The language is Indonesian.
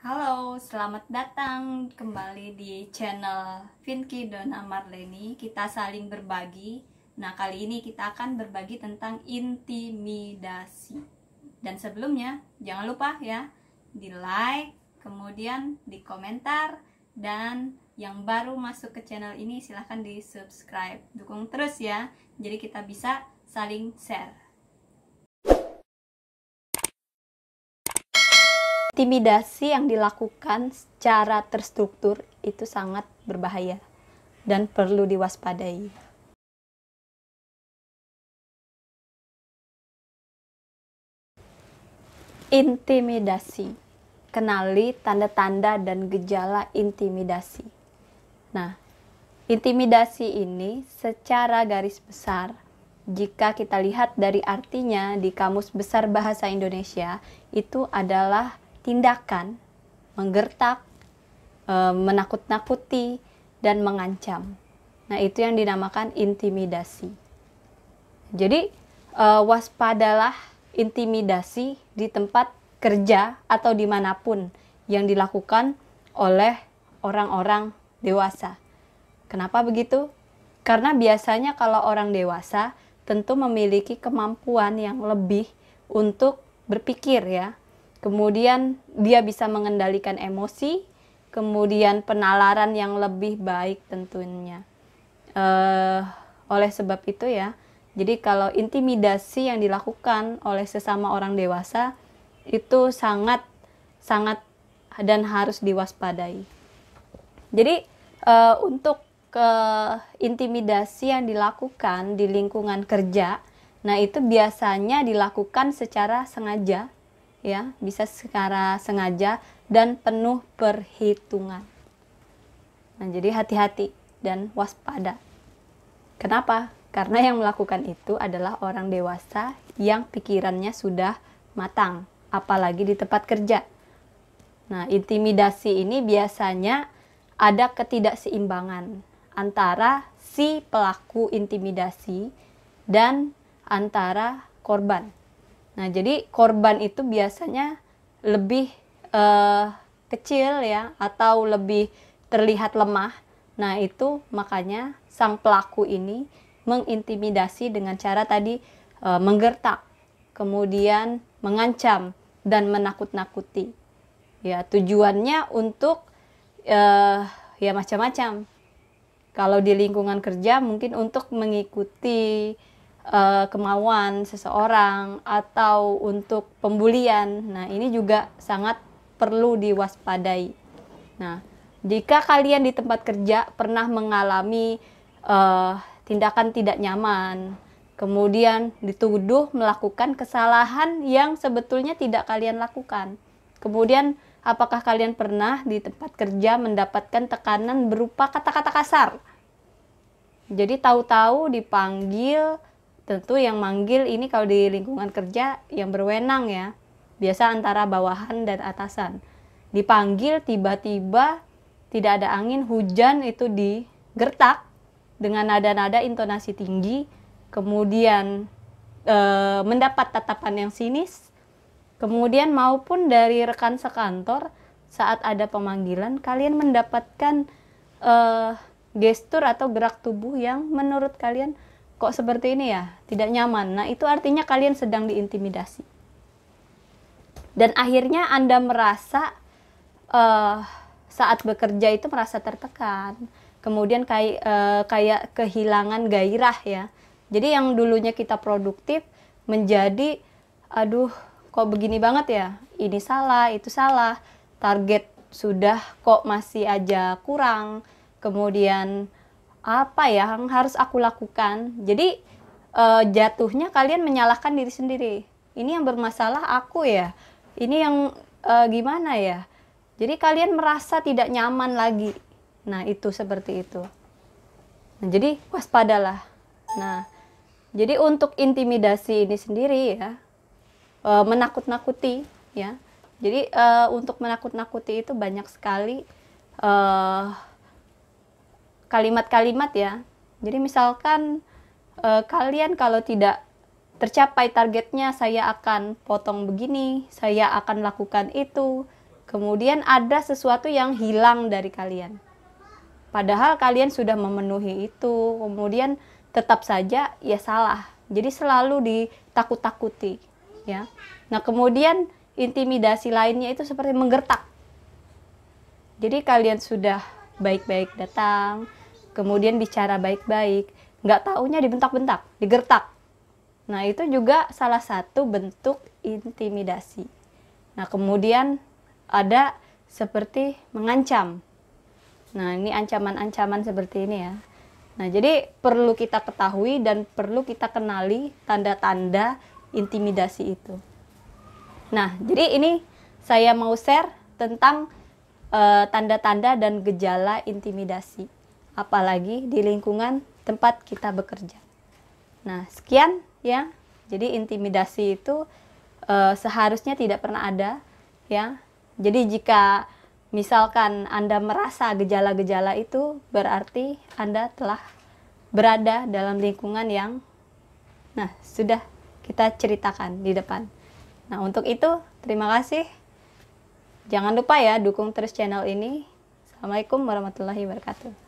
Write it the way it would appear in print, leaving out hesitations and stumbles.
Halo, selamat datang kembali di channel Vinky Donna Marleni. Kita saling berbagi. Nah, kali ini kita akan berbagi tentang intimidasi. Dan sebelumnya, jangan lupa ya, di like, kemudian di komentar, dan yang baru masuk ke channel ini silahkan di subscribe. Dukung terus ya, jadi kita bisa saling share. Intimidasi yang dilakukan secara terstruktur itu sangat berbahaya dan perlu diwaspadai. Intimidasi. Kenali tanda-tanda dan gejala intimidasi. Nah, intimidasi ini secara garis besar, jika kita lihat dari artinya di Kamus Besar Bahasa Indonesia, itu adalah tindakan, menggertak, menakut-nakuti, dan mengancam. Nah, itu yang dinamakan intimidasi. Jadi, waspadalah intimidasi di tempat kerja atau dimanapun yang dilakukan oleh orang-orang dewasa. Kenapa begitu? Karena biasanya kalau orang dewasa tentu memiliki kemampuan yang lebih untuk berpikir ya. Kemudian dia bisa mengendalikan emosi, kemudian penalaran yang lebih baik tentunya. Oleh sebab itu ya, jadi kalau intimidasi yang dilakukan oleh sesama orang dewasa itu sangat dan harus diwaspadai. Jadi untuk intimidasi yang dilakukan di lingkungan kerja, nah itu biasanya dilakukan secara sengaja. Ya, bisa secara sengaja dan penuh perhitungan. Nah, jadi hati-hati dan waspada. Kenapa? Karena yang melakukan itu adalah orang dewasa yang pikirannya sudah matang, apalagi di tempat kerja. Nah, intimidasi ini biasanya ada ketidakseimbangan antara si pelaku intimidasi dan antara korban. Nah, jadi korban itu biasanya lebih kecil ya, atau lebih terlihat lemah. Nah, itu makanya sang pelaku ini mengintimidasi dengan cara tadi menggertak, kemudian mengancam dan menakut-nakuti. Ya, tujuannya untuk ya macam-macam. Kalau di lingkungan kerja mungkin untuk mengikuti kemauan seseorang atau untuk pembulian. Nah, ini juga sangat perlu diwaspadai. Nah, jika kalian di tempat kerja pernah mengalami tindakan tidak nyaman, kemudian dituduh melakukan kesalahan yang sebetulnya tidak kalian lakukan. Kemudian, apakah kalian pernah di tempat kerja mendapatkan tekanan berupa kata-kata kasar? Jadi tahu-tahu dipanggil, tentu yang manggil ini kalau di lingkungan kerja yang berwenang ya, biasa antara bawahan dan atasan. Dipanggil tiba-tiba tidak ada angin, hujan, itu digertak dengan nada-nada intonasi tinggi, kemudian mendapat tatapan yang sinis, kemudian maupun dari rekan sekantor saat ada pemanggilan, kalian mendapatkan gestur atau gerak tubuh yang menurut kalian kok seperti ini ya, tidak nyaman. Nah, itu artinya kalian sedang diintimidasi. Dan akhirnya Anda merasa saat bekerja itu merasa tertekan. Kemudian kayak kehilangan gairah ya. Jadi yang dulunya kita produktif menjadi, aduh kok begini banget ya, ini salah, itu salah. Target sudah kok masih aja kurang. Kemudian apa ya yang harus aku lakukan? Jadi jatuhnya kalian menyalahkan diri sendiri. Ini yang bermasalah aku ya. Ini yang gimana ya? Jadi kalian merasa tidak nyaman lagi. Nah, itu seperti itu. Nah, jadi waspadalah. Nah, jadi untuk intimidasi ini sendiri ya, menakut-nakuti ya. Jadi untuk menakut-nakuti itu banyak sekali kalimat-kalimat ya. Jadi misalkan kalian kalau tidak tercapai targetnya, saya akan potong begini, saya akan lakukan itu, kemudian ada sesuatu yang hilang dari kalian. Padahal kalian sudah memenuhi itu, kemudian tetap saja ya salah. Jadi selalu ditakut-takuti, ya. Nah, kemudian intimidasi lainnya itu seperti menggertak. Jadi kalian sudah baik-baik datang, kemudian bicara baik-baik, nggak taunya dibentak-bentak, digertak. Nah, itu juga salah satu bentuk intimidasi. Nah, kemudian ada seperti mengancam. Nah, ini ancaman-ancaman seperti ini ya. Nah, jadi perlu kita ketahui dan perlu kita kenali tanda-tanda intimidasi itu. Nah, jadi ini saya mau share tentang tanda-tanda dan gejala intimidasi, apalagi di lingkungan tempat kita bekerja. Nah, sekian ya. Jadi intimidasi itu seharusnya tidak pernah ada, ya. Jadi jika misalkan Anda merasa gejala-gejala itu, berarti Anda telah berada dalam lingkungan yang sudah kita ceritakan di depan. Nah, untuk itu terima kasih. Jangan lupa ya dukung terus channel ini. Assalamualaikum warahmatullahi wabarakatuh.